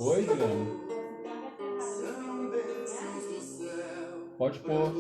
Oi, Diana. Pode pôr.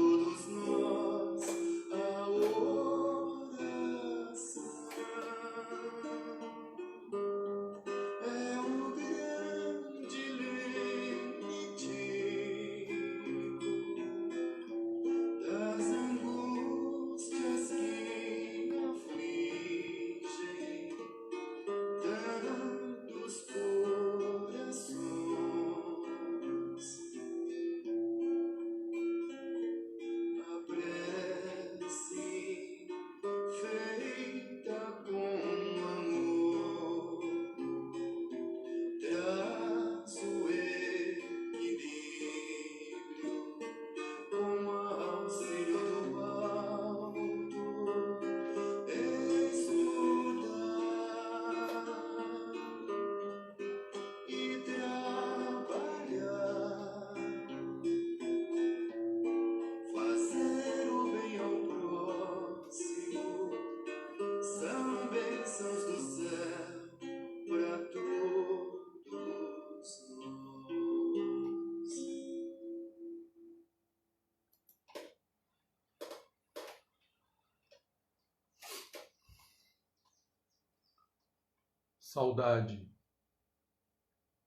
Saudade.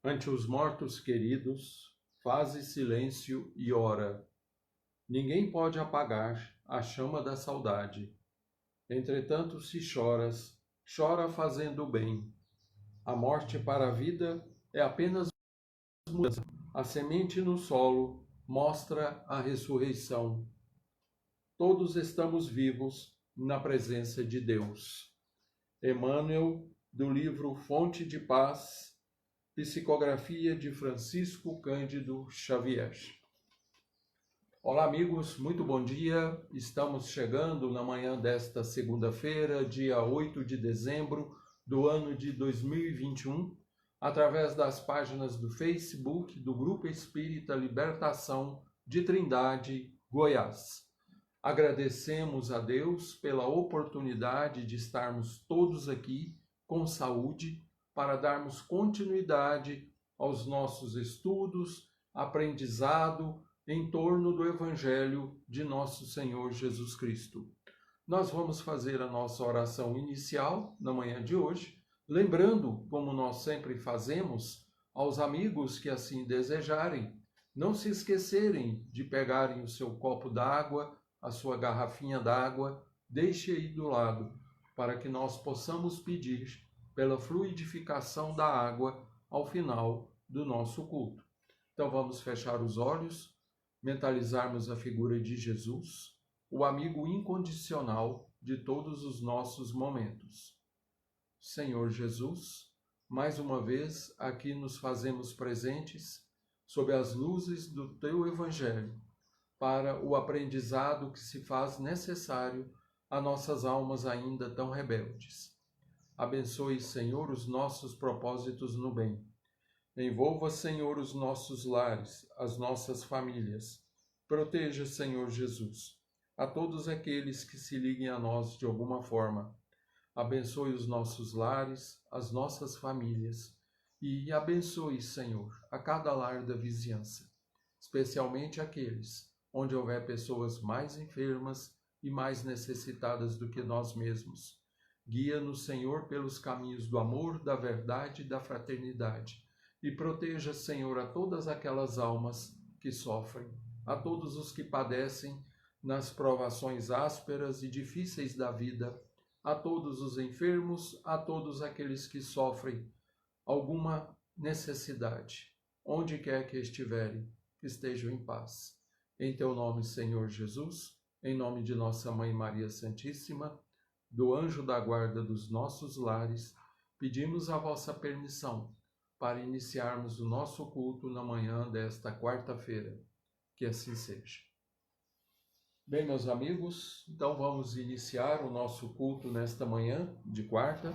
Ante os mortos queridos, faze silêncio e ora. Ninguém pode apagar a chama da saudade. Entretanto, se choras, chora fazendo o bem. A morte para a vida é apenas mudança. A semente no solo mostra a ressurreição. Todos estamos vivos na presença de Deus. Emmanuel, do livro Fonte de Paz, psicografia de Francisco Cândido Xavier. Olá, amigos, muito bom dia. Estamos chegando na manhã desta segunda-feira, dia 8 de dezembro do ano de 2021, através das páginas do Facebook do Grupo Espírita Libertação de Trindade, Goiás. Agradecemos a Deus pela oportunidade de estarmos todos aqui com saúde para darmos continuidade aos nossos estudos, aprendizado em torno do Evangelho de nosso Senhor Jesus Cristo. Nós vamos fazer a nossa oração inicial na manhã de hoje, lembrando, como nós sempre fazemos, aos amigos que assim desejarem, não se esquecerem de pegarem o seu copo d'água, a sua garrafinha d'água, deixe aí do lado, para que nós possamos pedir pela fluidificação da água ao final do nosso culto. Então vamos fechar os olhos, mentalizarmos a figura de Jesus, o amigo incondicional de todos os nossos momentos. Senhor Jesus, mais uma vez aqui nos fazemos presentes sob as luzes do Teu Evangelho, para o aprendizado que se faz necessário a nossas almas ainda tão rebeldes. Abençoe, Senhor, os nossos propósitos no bem. Envolva, Senhor, os nossos lares, as nossas famílias. Proteja, Senhor Jesus, a todos aqueles que se liguem a nós de alguma forma. Abençoe os nossos lares, as nossas famílias. E abençoe, Senhor, a cada lar da vizinhança. especialmente aqueles onde houver pessoas mais enfermas e mais necessitadas do que nós mesmos. Guia-nos, Senhor, pelos caminhos do amor, da verdade e da fraternidade. E proteja, Senhor, a todas aquelas almas que sofrem, a todos os que padecem nas provações ásperas e difíceis da vida, a todos os enfermos, a todos aqueles que sofrem alguma necessidade, onde quer que estiverem, que estejam em paz. Em teu nome, Senhor Jesus, em nome de nossa Mãe Maria Santíssima, do anjo da guarda dos nossos lares, pedimos a vossa permissão para iniciarmos o nosso culto na manhã desta quarta-feira. Que assim seja. Bem, meus amigos, então vamos iniciar o nosso culto nesta manhã de quarta.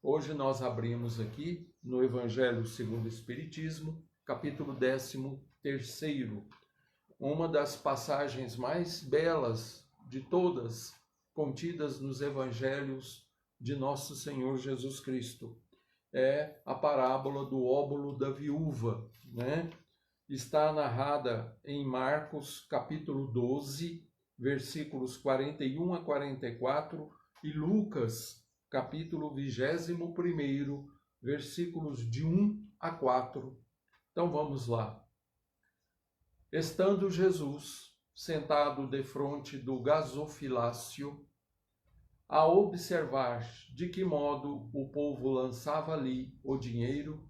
Hoje nós abrimos aqui no Evangelho segundo o Espiritismo, capítulo 13º, uma das passagens mais belas de todas contidas nos Evangelhos de nosso Senhor Jesus Cristo. É a parábola do óbolo da viúva, né? Está narrada em Marcos, capítulo 12, versículos 41 a 44, e Lucas, capítulo 21, versículos de 1 a 4. Então vamos lá. Estando Jesus sentado defronte do gasofilácio, a observar de que modo o povo lançava ali o dinheiro,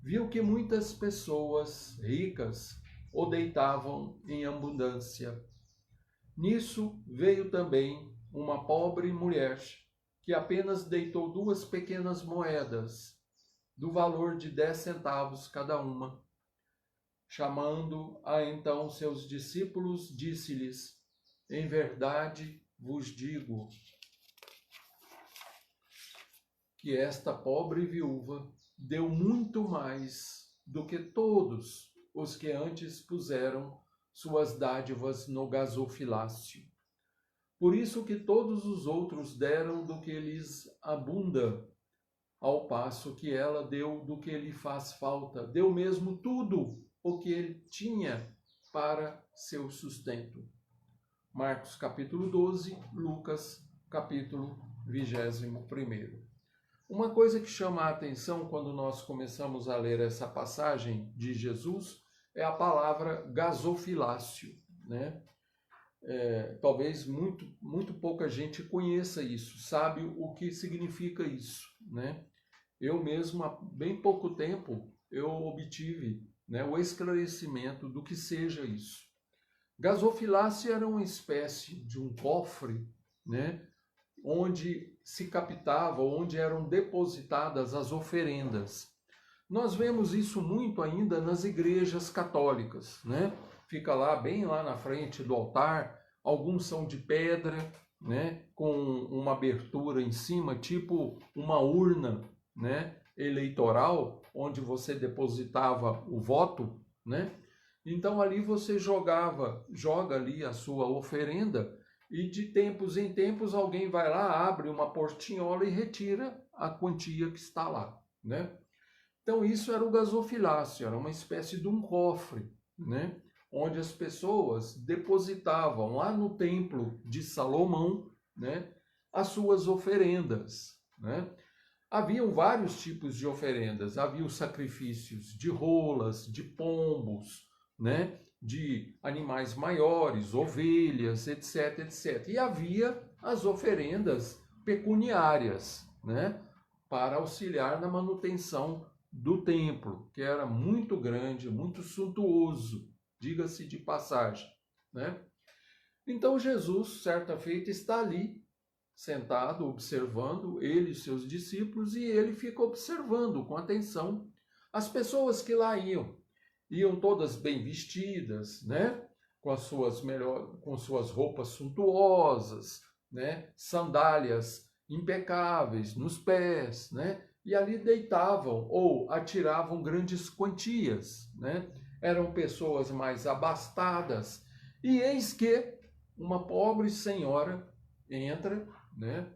viu que muitas pessoas ricas o deitavam em abundância. Nisso veio também uma pobre mulher, que apenas deitou 2 pequenas moedas, do valor de 10 centavos cada uma. Chamando a então seus discípulos, disse-lhes: em verdade vos digo que esta pobre viúva deu muito mais do que todos os que antes puseram suas dádivas no gasofilácio. Por isso que todos os outros deram do que lhes abunda, ao passo que ela deu do que lhe faz falta, deu mesmo tudo o que ele tinha para seu sustento. Marcos capítulo 12, Lucas capítulo 21. Uma coisa que chama a atenção quando nós começamos a ler essa passagem de Jesus é a palavra gasofilácio, né? Talvez muito pouca gente conheça isso, sabe o que significa isso, né? Eu mesmo, há bem pouco tempo, eu obtive, né, o esclarecimento do que seja isso. Gasofilácio era uma espécie de um cofre, né, onde se captava, onde eram depositadas as oferendas. Nós vemos isso muito ainda nas igrejas católicas, né? Fica lá, bem lá na frente do altar, alguns são de pedra, né, com uma abertura em cima, tipo uma urna, né, eleitoral, onde você depositava o voto, né? Então ali você joga ali a sua oferenda, e de tempos em tempos alguém vai lá, abre uma portinhola e retira a quantia que está lá, né? Então isso era o gasofilácio, era uma espécie de um cofre, né, onde as pessoas depositavam lá no templo de Salomão, né, as suas oferendas, né? Haviam vários tipos de oferendas, havia os sacrifícios de rolas, de pombos, né, de animais maiores, ovelhas, etc, etc. E havia as oferendas pecuniárias, né, para auxiliar na manutenção do templo, que era muito grande, muito suntuoso, diga-se de passagem, né? Então Jesus, certa feita, está ali, sentado, observando, ele e seus discípulos, e ele fica observando com atenção as pessoas que lá iam todas bem vestidas, né? Com suas roupas suntuosas, né? Sandálias impecáveis nos pés, né? E ali deitavam ou atiravam grandes quantias, né? Eram pessoas mais abastadas. E eis que uma pobre senhora entra, né?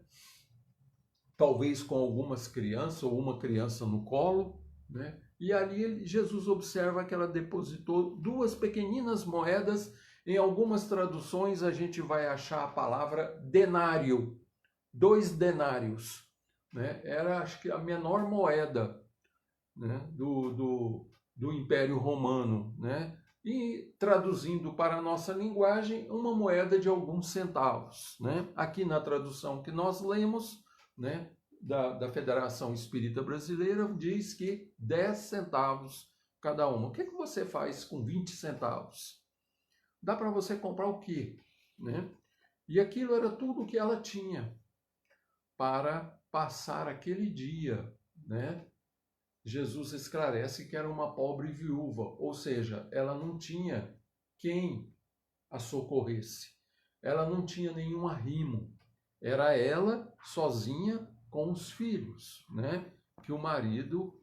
Talvez com algumas crianças ou uma criança no colo, né? E ali Jesus observa que ela depositou 2 pequeninas moedas. Em algumas traduções a gente vai achar a palavra denário, 2 denários, né? Era, acho que, a menor moeda, né, do Império Romano, né? E traduzindo para a nossa linguagem, uma moeda de alguns centavos, né? Aqui na tradução que nós lemos, né, da Federação Espírita Brasileira, diz que 10 centavos cada uma. O que você faz com 20 centavos? Dá para você comprar o quê? Né? E aquilo era tudo o que ela tinha para passar aquele dia, né? Jesus esclarece que era uma pobre viúva, ou seja, ela não tinha quem a socorresse. Ela não tinha nenhum arrimo. Era ela sozinha com os filhos, né? Que o marido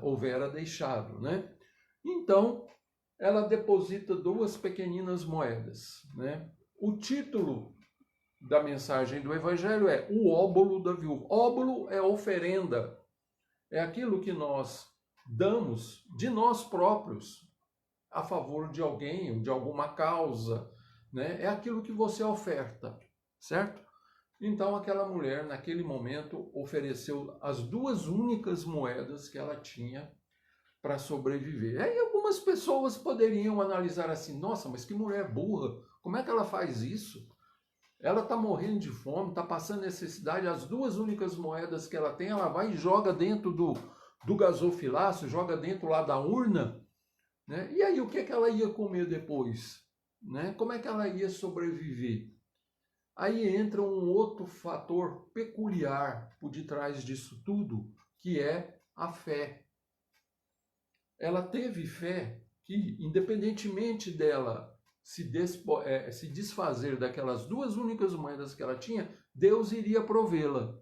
houvera deixado, né? Então, ela deposita 2 pequeninas moedas, né? O título da mensagem do Evangelho é o óbolo da viúva. Óbolo é oferenda. É aquilo que nós damos de nós próprios a favor de alguém ou de alguma causa, né? É aquilo que você oferta, certo? Então aquela mulher, naquele momento, ofereceu as 2 únicas moedas que ela tinha para sobreviver. Aí algumas pessoas poderiam analisar assim, nossa, mas que mulher burra, como é que ela faz isso? Ela está morrendo de fome, está passando necessidade, as 2 únicas moedas que ela tem, ela vai e joga dentro do gasofilácio, joga dentro lá da urna, né? E aí o que ela ia comer depois? Né? Como é que ela ia sobreviver? Aí entra um outro fator peculiar por detrás disso tudo, que é a fé. Ela teve fé que, independentemente dela se desfazer daquelas 2 únicas moedas que ela tinha, Deus iria provê-la.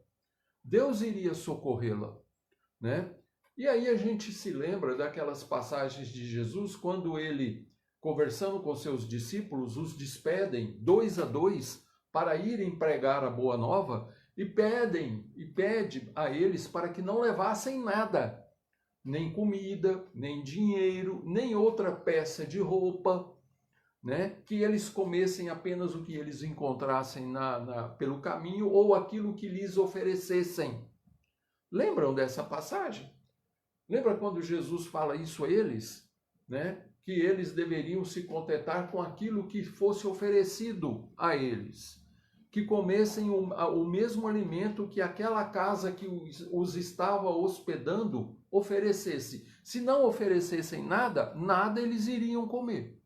Deus iria socorrê-la, né? E aí a gente se lembra daquelas passagens de Jesus, quando ele, conversando com seus discípulos, os despedem 2 a 2 para irem pregar a boa nova e pede a eles para que não levassem nada, nem comida, nem dinheiro, nem outra peça de roupa, né? Que eles comessem apenas o que eles encontrassem pelo caminho ou aquilo que lhes oferecessem. Lembram dessa passagem? Lembra quando Jesus fala isso a eles? Né? Que eles deveriam se contentar com aquilo que fosse oferecido a eles. Que comessem o mesmo alimento que aquela casa que os estava hospedando oferecesse. Se não oferecessem nada, nada eles iriam comer.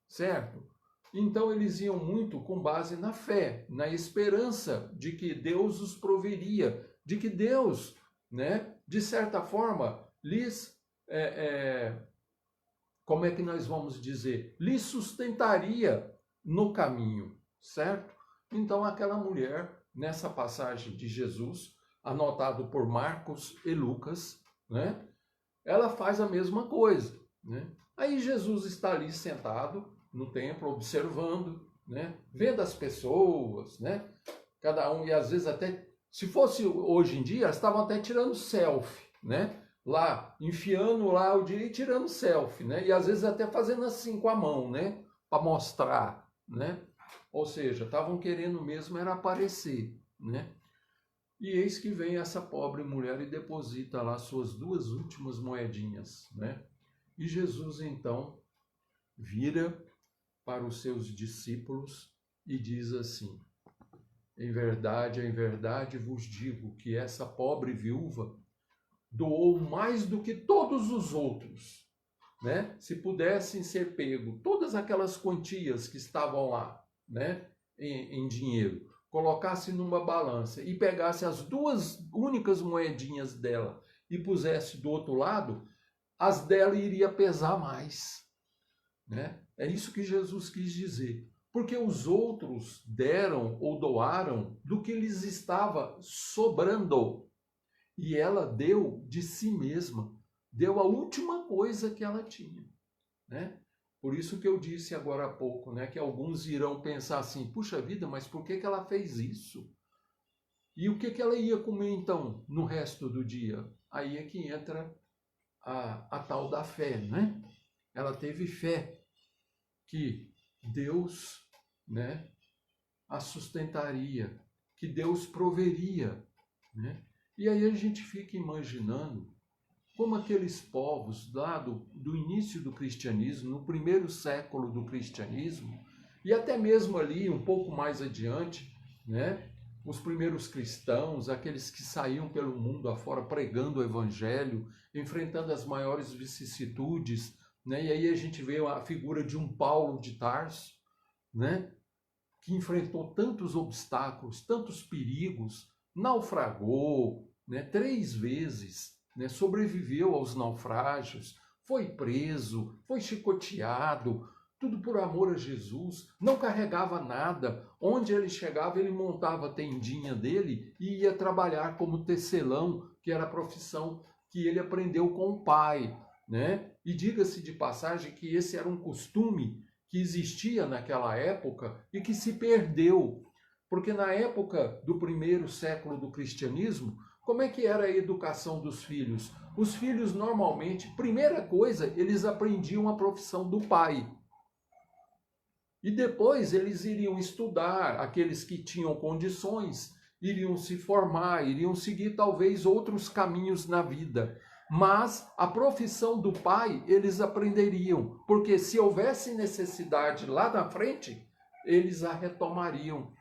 Certo? Então eles iam muito com base na fé, na esperança de que Deus os proveria, de que Deus, né, de certa forma, lhes, como é que nós vamos dizer, lhes sustentaria no caminho, certo? Então aquela mulher, nessa passagem de Jesus, anotado por Marcos e Lucas, né, ela faz a mesma coisa, né? Aí Jesus está ali sentado no templo, observando, né? Vendo as pessoas, né? Cada um, e às vezes até, se fosse hoje em dia, estavam até tirando selfie, né? Lá, enfiando lá o dia e tirando selfie, né? E às vezes até fazendo assim com a mão, né? Para mostrar, né? Ou seja, estavam querendo mesmo era aparecer, né? E eis que vem essa pobre mulher e deposita lá suas 2 últimas moedinhas, né? E Jesus então vira para os seus discípulos e diz assim: em verdade vos digo que essa pobre viúva doou mais do que todos os outros, né? Se pudessem ser pego todas aquelas quantias que estavam lá, né, em dinheiro, colocasse numa balança e pegasse as 2 únicas moedinhas dela e pusesse do outro lado, as dela iria pesar mais, né? É isso que Jesus quis dizer. Porque os outros deram ou doaram do que lhes estava sobrando. E ela deu de si mesma. Deu a última coisa que ela tinha, né? Por isso que eu disse agora há pouco, né, que alguns irão pensar assim, puxa vida, mas por que ela fez isso? E o que ela ia comer então no resto do dia? Aí é que entra a tal da fé, né? Ela teve fé que Deus, né, a sustentaria, que Deus proveria, né? E aí a gente fica imaginando como aqueles povos lá do início do cristianismo, no primeiro século do cristianismo, e até mesmo ali um pouco mais adiante, né? Os primeiros cristãos, aqueles que saíam pelo mundo afora pregando o evangelho, enfrentando as maiores vicissitudes, né? E aí a gente vê a figura de um Paulo de Tarso, né? Que enfrentou tantos obstáculos, tantos perigos, naufragou, né? 3 vezes, né? Sobreviveu aos naufrágios, foi preso, foi chicoteado, tudo por amor a Jesus, não carregava nada. Onde ele chegava, ele montava a tendinha dele e ia trabalhar como tecelão, que era a profissão que ele aprendeu com o pai, né? E diga-se de passagem que esse era um costume que existia naquela época e que se perdeu, porque na época do primeiro século do cristianismo, como é que era a educação dos filhos? Os filhos normalmente, primeira coisa, eles aprendiam a profissão do pai. E depois eles iriam estudar, aqueles que tinham condições, iriam se formar, iriam seguir talvez outros caminhos na vida. Mas a profissão do pai eles aprenderiam, porque se houvesse necessidade lá na frente, eles a retomariam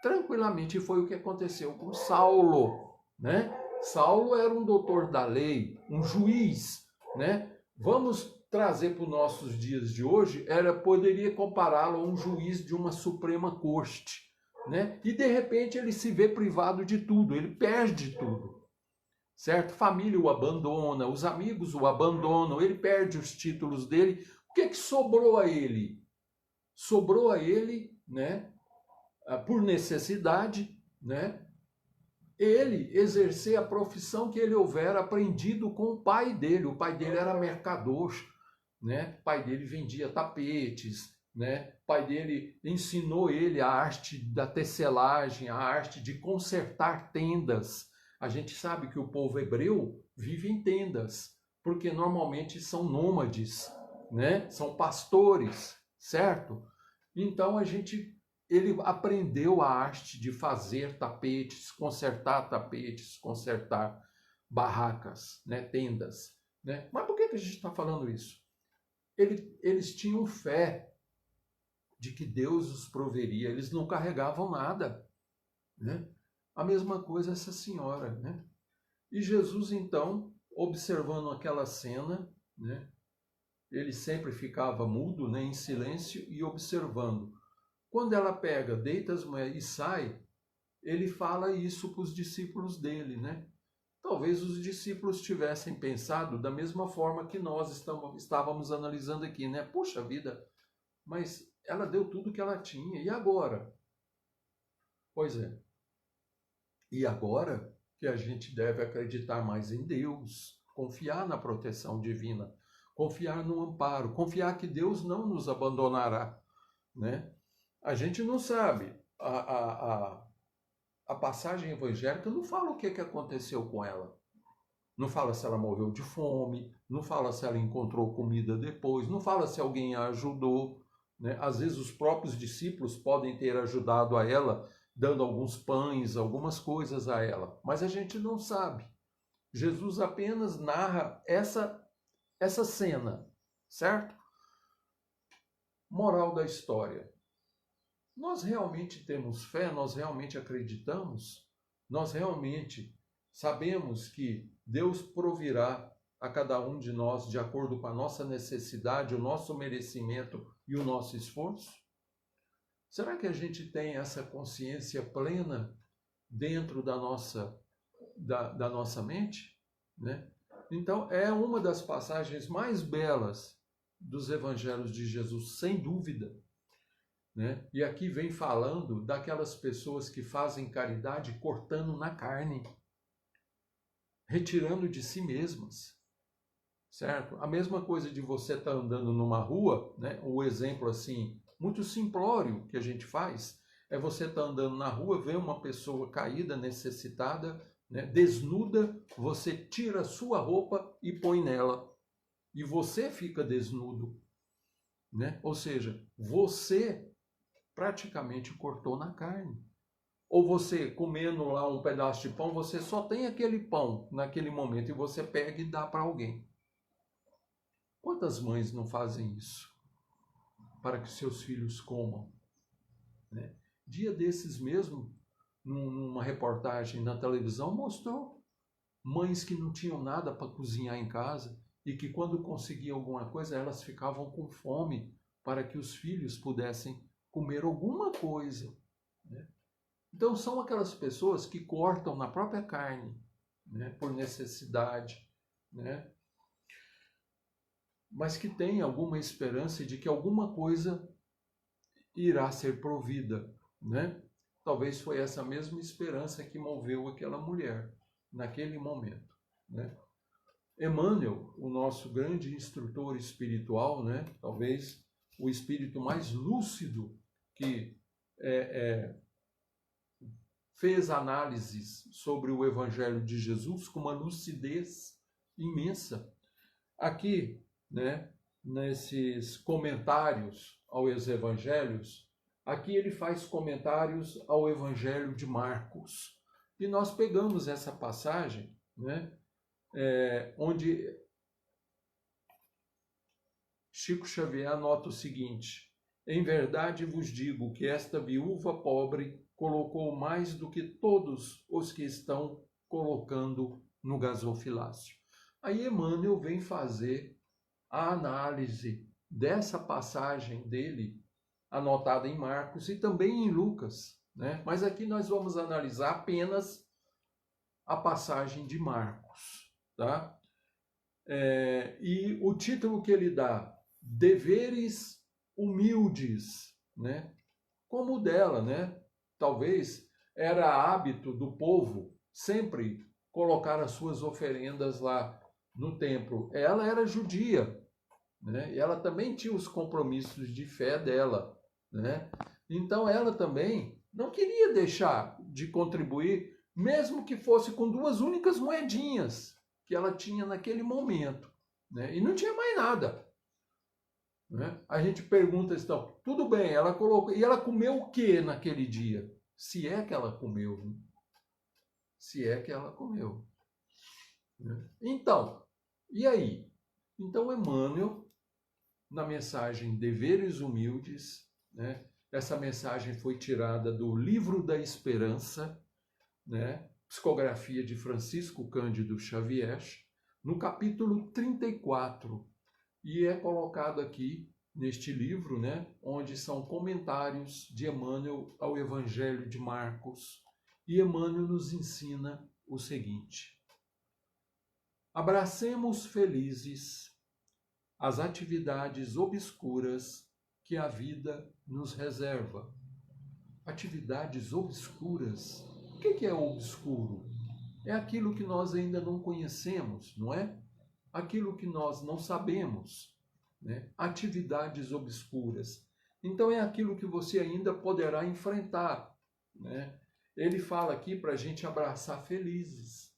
tranquilamente. E foi o que aconteceu com Saulo, né? Saulo era um doutor da lei, um juiz, né? Vamos trazer para os nossos dias de hoje, poderia compará-lo a um juiz de uma Suprema Corte, né? E de repente ele se vê privado de tudo, ele perde tudo, certo? Família o abandona, os amigos o abandonam, ele perde os títulos dele. O que sobrou a ele? Sobrou a ele, né? Por necessidade, né? Ele exercer a profissão que ele houvera aprendido com o pai dele. O pai dele era mercador, né? O pai dele vendia tapetes, né? O pai dele ensinou ele a arte da tecelagem, a arte de consertar tendas. A gente sabe que o povo hebreu vive em tendas, porque normalmente são nômades, né? São pastores, certo? Então ele aprendeu a arte de fazer tapetes, consertar barracas, né? Tendas, né? Mas por que a gente está falando isso? Eles tinham fé de que Deus os proveria, eles não carregavam nada, né? A mesma coisa essa senhora, né? E Jesus, então, observando aquela cena, né? Ele sempre ficava mudo, né? Em silêncio e observando. Quando ela pega, deita as mulheres e sai, ele fala isso para os discípulos dele, né? Talvez os discípulos tivessem pensado da mesma forma que nós estávamos analisando aqui, né? Puxa vida, mas ela deu tudo que ela tinha, e agora? Pois é. E agora que a gente deve acreditar mais em Deus, confiar na proteção divina, confiar no amparo, confiar que Deus não nos abandonará, né? A gente não sabe. A passagem evangélica não fala o que aconteceu com ela. Não fala se ela morreu de fome, não fala se ela encontrou comida depois, não fala se alguém a ajudou, né? Às vezes os próprios discípulos podem ter ajudado a ela, dando alguns pães, algumas coisas a ela, mas a gente não sabe. Jesus apenas narra essa cena, certo? Moral da história. Nós realmente temos fé? Nós realmente acreditamos? Nós realmente sabemos que Deus provirá a cada um de nós de acordo com a nossa necessidade, o nosso merecimento e o nosso esforço? Será que a gente tem essa consciência plena dentro da nossa mente, né? Então, é uma das passagens mais belas dos evangelhos de Jesus, sem dúvida, né? E aqui vem falando daquelas pessoas que fazem caridade cortando na carne, retirando de si mesmas, certo? A mesma coisa de você estar andando numa rua, né? O exemplo assim, muito simplório que a gente faz, é você estar andando na rua, ver uma pessoa caída, necessitada, né? Desnuda, você tira a sua roupa e põe nela. E você fica desnudo, né? Ou seja, você praticamente cortou na carne. Ou você comendo lá um pedaço de pão, você só tem aquele pão naquele momento e você pega e dá para alguém. Quantas mães não fazem isso para que seus filhos comam, né? Dia desses mesmo, numa reportagem na televisão, mostrou mães que não tinham nada para cozinhar em casa e que quando conseguiam alguma coisa, elas ficavam com fome para que os filhos pudessem comer alguma coisa, né? Então são aquelas pessoas que cortam na própria carne, né, por necessidade, né, mas que têm alguma esperança de que alguma coisa irá ser provida, né? Talvez foi essa mesma esperança que moveu aquela mulher naquele momento, né? Emmanuel, o nosso grande instrutor espiritual, né? Talvez o espírito mais lúcido que fez análises sobre o Evangelho de Jesus com uma lucidez imensa. Aqui, né, nesses comentários aos Evangelhos, aqui ele faz comentários ao Evangelho de Marcos. E nós pegamos essa passagem, né, onde Chico Xavier anota o seguinte: em verdade vos digo que esta viúva pobre colocou mais do que todos os que estão colocando no gasofilácio. Aí Emmanuel vem fazer a análise dessa passagem dele, anotada em Marcos e também em Lucas, né? Mas aqui nós vamos analisar apenas a passagem de Marcos, tá? E o título que ele dá, Deveres Humildes, né? Como o dela, né? Talvez era hábito do povo sempre colocar as suas oferendas lá no templo. Ela era judia, né? E ela também tinha os compromissos de fé dela, né? Então ela também não queria deixar de contribuir, mesmo que fosse com 2 únicas moedinhas que ela tinha naquele momento, né? E não tinha mais nada, né? A gente pergunta, então, tudo bem, ela colocou, e ela comeu o que naquele dia? Se é que ela comeu, né? Se é que ela comeu, né? Então, e aí? Então Emmanuel, na mensagem Deveres Humildes, né? Essa mensagem foi tirada do Livro da Esperança, né? Psicografia de Francisco Cândido Xavier, no capítulo 34, e é colocado aqui neste livro, né, onde são comentários de Emmanuel ao Evangelho de Marcos, e Emmanuel nos ensina o seguinte: abracemos felizes as atividades obscuras que a vida nos reserva. Atividades obscuras. O que é obscuro? É aquilo que nós ainda não conhecemos, não é? Aquilo que nós não sabemos, né? Atividades obscuras. Então é aquilo que você ainda poderá enfrentar, né? Ele fala aqui para a gente abraçar felizes,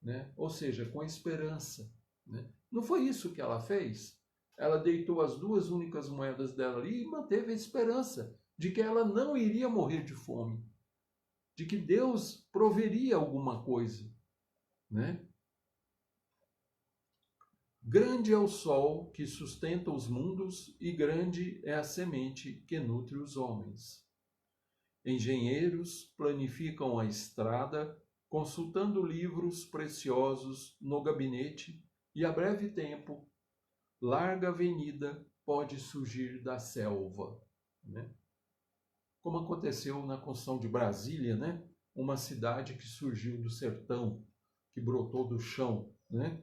né? Ou seja, com esperança, né? Não foi isso que ela fez? Ela deitou as 2 únicas moedas dela ali e manteve a esperança de que ela não iria morrer de fome, de que Deus proveria alguma coisa, né? Grande é o sol que sustenta os mundos e grande é a semente que nutre os homens. Engenheiros planificam a estrada, consultando livros preciosos no gabinete, e a breve tempo, larga avenida pode surgir da selva, né? Como aconteceu na construção de Brasília, né? Uma cidade que surgiu do sertão, que brotou do chão, né?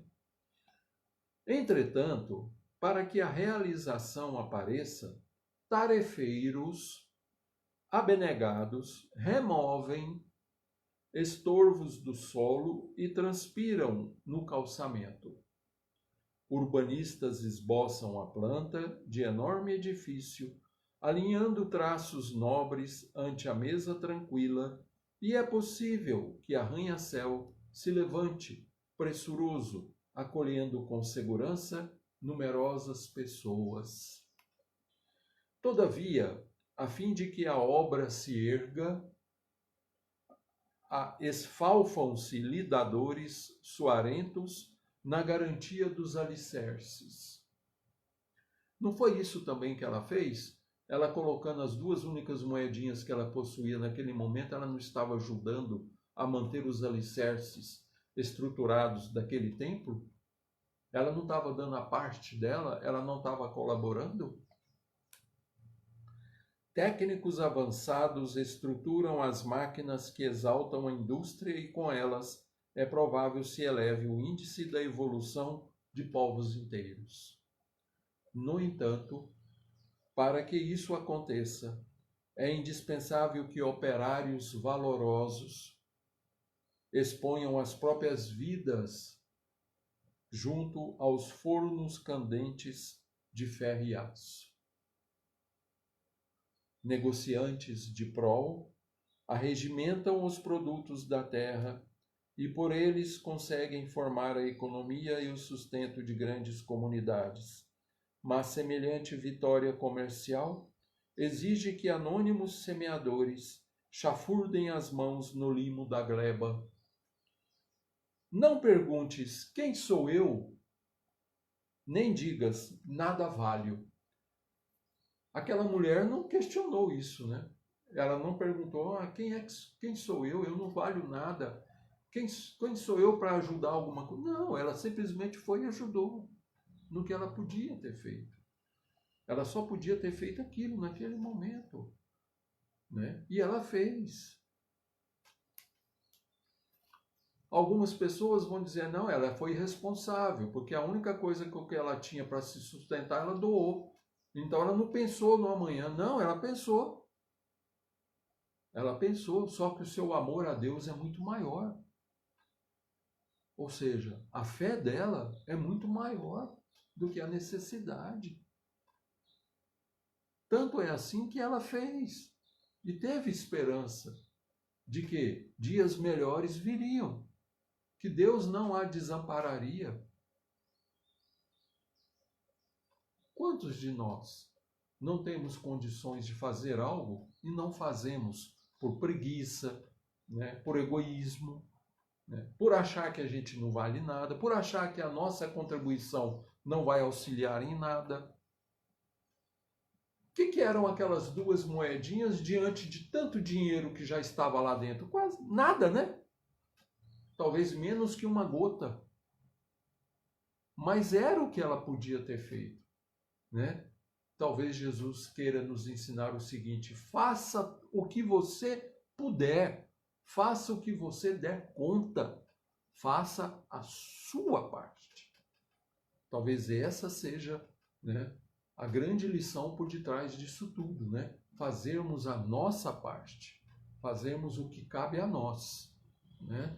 Entretanto, para que a realização apareça, tarefeiros abnegados removem estorvos do solo e transpiram no calçamento. Urbanistas esboçam a planta de enorme edifício, alinhando traços nobres ante a mesa tranquila, e é possível que arranha-céu se levante, pressuroso, acolhendo com segurança numerosas pessoas. Todavia, a fim de que a obra se erga, esfalfam-se lidadores suarentos na garantia dos alicerces. Não foi isso também que ela fez? Ela colocando as duas únicas moedinhas que ela possuía naquele momento, ela não estava ajudando a manter os alicerces estruturados daquele templo? Ela não estava dando a parte dela? Ela não estava colaborando? Técnicos avançados estruturam as máquinas que exaltam a indústria e com elas é provável se eleve o índice da evolução de povos inteiros. No entanto, para que isso aconteça, é indispensável que operários valorosos exponham as próprias vidas junto aos fornos candentes de ferro e aço. Negociantes de prol arregimentam os produtos da terra e por eles conseguem formar a economia e o sustento de grandes comunidades. Mas semelhante vitória comercial exige que anônimos semeadores chafurdem as mãos no limo da gleba. Não perguntes quem sou eu, nem digas nada valho. Aquela mulher não questionou isso, né? Ela não perguntou, quem sou eu? Eu não valho nada. Quem sou eu para ajudar alguma coisa? Não, ela simplesmente foi e ajudou no que ela podia ter feito. Ela só podia ter feito aquilo naquele momento, né? E ela fez. Algumas pessoas vão dizer, não, ela foi responsável, porque a única coisa que ela tinha para se sustentar, ela doou. Então ela não pensou no amanhã. Não, ela pensou. Ela pensou, só que o seu amor a Deus é muito maior. Ou seja, a fé dela é muito maior do que a necessidade. Tanto é assim que ela fez. E teve esperança de que dias melhores viriam. Que Deus não a desampararia. Quantos de nós não temos condições de fazer algo e não fazemos por preguiça, né, por egoísmo, né, por achar que a gente não vale nada, por achar que a nossa contribuição não vai auxiliar em nada? O que eram aquelas duas moedinhas diante de tanto dinheiro que já estava lá dentro? Quase nada, né? Talvez menos que uma gota. Mas era o que ela podia ter feito, né? Talvez Jesus queira nos ensinar o seguinte: faça o que você puder, faça o que você der conta, faça a sua parte. Talvez essa seja, né, a grande lição por detrás disso tudo, né? Fazermos a nossa parte, fazermos o que cabe a nós, né?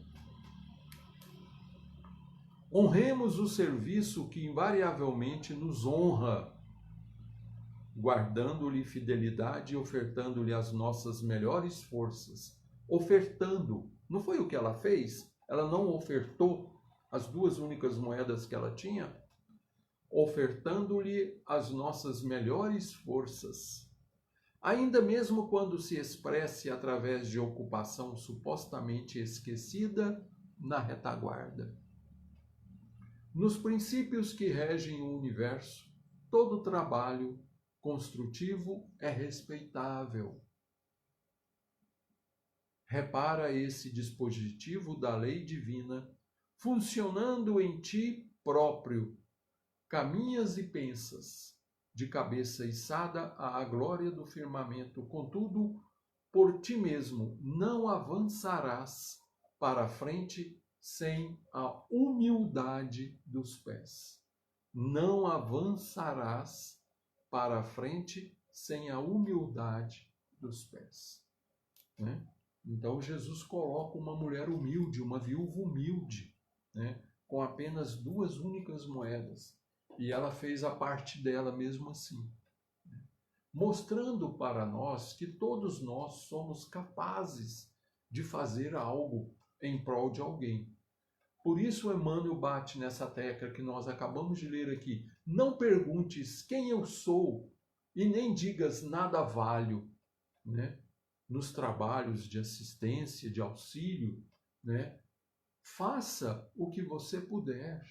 Honremos o serviço que invariavelmente nos honra, guardando-lhe fidelidade e ofertando-lhe as nossas melhores forças. Ofertando. Não foi o que ela fez? Ela não ofertou as duas únicas moedas que ela tinha? Ofertando-lhe as nossas melhores forças. Ainda mesmo quando se expresse através de ocupação supostamente esquecida na retaguarda. Nos princípios que regem o universo, todo trabalho construtivo é respeitável. Repara esse dispositivo da lei divina, funcionando em ti próprio. Caminhas e pensas, de cabeça içada à glória do firmamento, contudo, por ti mesmo não avançarás para a frente sem a humildade dos pés. Não avançarás para a frente sem a humildade dos pés, né? Então Jesus coloca uma mulher humilde, uma viúva humilde, né, com apenas duas únicas moedas, e ela fez a parte dela mesmo assim, mostrando para nós que todos nós somos capazes de fazer algo em prol de alguém. Por isso Emmanuel bate nessa tecla que nós acabamos de ler aqui. Não perguntes quem eu sou e nem digas nada valho, né? Nos trabalhos de assistência, de auxílio, né? Faça o que você puder.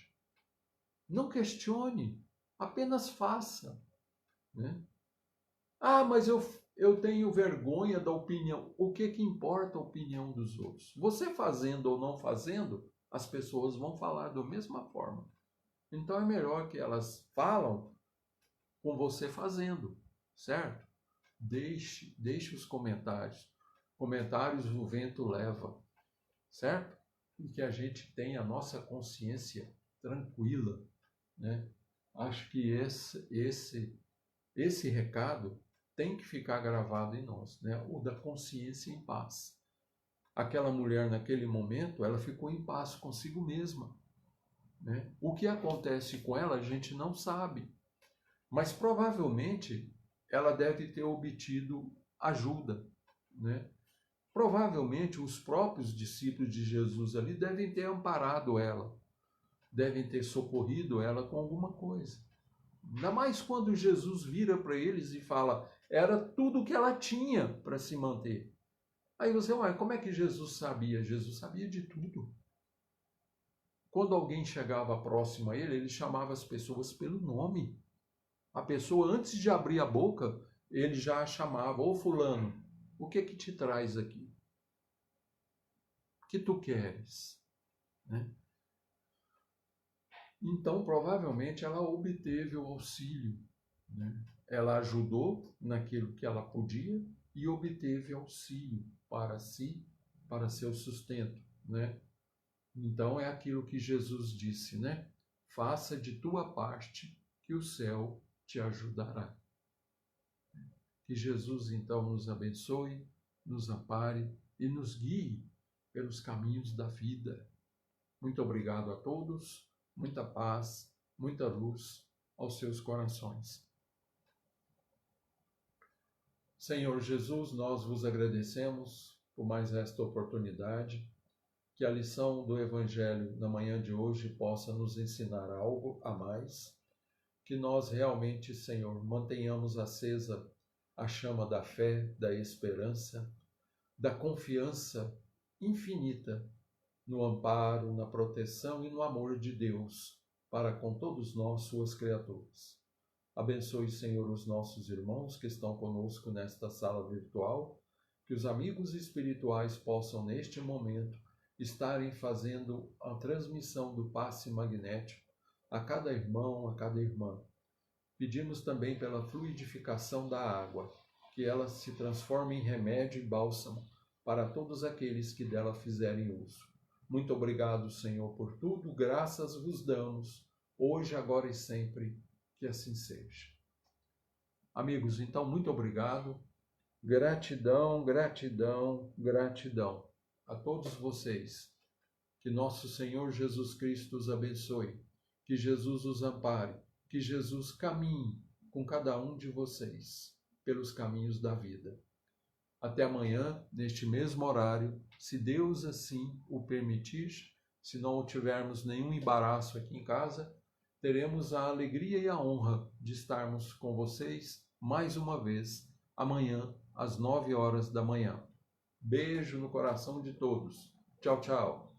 Não questione, apenas faça, né? Ah, mas eu tenho vergonha da opinião. O que que importa a opinião dos outros? Você fazendo ou não fazendo, as pessoas vão falar da mesma forma. Então é melhor que elas falam com você fazendo, certo? Deixe os comentários. Comentários o vento leva, certo? E que a gente tenha a nossa consciência tranquila, né? Acho que esse recado tem que ficar gravado em nós, né? O da consciência em paz. Aquela mulher, naquele momento, ela ficou em paz consigo mesma, né? O que acontece com ela, a gente não sabe. Mas provavelmente ela deve ter obtido ajuda, né? Provavelmente os próprios discípulos de Jesus ali devem ter amparado ela, devem ter socorrido ela com alguma coisa. Ainda mais quando Jesus vira para eles e fala, era tudo que ela tinha para se manter. Aí você, olha, como é que Jesus sabia? Jesus sabia de tudo. Quando alguém chegava próximo a ele, ele chamava as pessoas pelo nome. A pessoa, antes de abrir a boca, ele já a chamava, ô fulano, o que que te traz aqui? O que tu queres? Né? Então, provavelmente, ela obteve o auxílio, né? Ela ajudou naquilo que ela podia e obteve auxílio para si, para seu sustento, né? Então, é aquilo que Jesus disse, né? Faça de tua parte que o céu te ajudará. Que Jesus, então, nos abençoe, nos ampare e nos guie pelos caminhos da vida. Muito obrigado a todos, muita paz, muita luz aos seus corações. Senhor Jesus, nós vos agradecemos por mais esta oportunidade, que a lição do Evangelho na manhã de hoje possa nos ensinar algo a mais, que nós realmente, Senhor, mantenhamos acesa a chama da fé, da esperança, da confiança infinita no amparo, na proteção e no amor de Deus para com todos nós, suas criaturas. Abençoe, Senhor, os nossos irmãos que estão conosco nesta sala virtual, que os amigos espirituais possam, neste momento, estarem fazendo a transmissão do passe magnético a cada irmão, a cada irmã. Pedimos também pela fluidificação da água, que ela se transforme em remédio e bálsamo para todos aqueles que dela fizerem uso. Muito obrigado, Senhor, por tudo, graças vos damos, hoje, agora e sempre, que assim seja. Amigos, então, muito obrigado. Gratidão, gratidão, gratidão a todos vocês. Que nosso Senhor Jesus Cristo os abençoe, que Jesus os ampare, que Jesus caminhe com cada um de vocês pelos caminhos da vida. Até amanhã, neste mesmo horário, se Deus assim o permitir, se não tivermos nenhum embaraço aqui em casa, teremos a alegria e a honra de estarmos com vocês mais uma vez, amanhã, às 9 horas da manhã. Beijo no coração de todos. Tchau, tchau.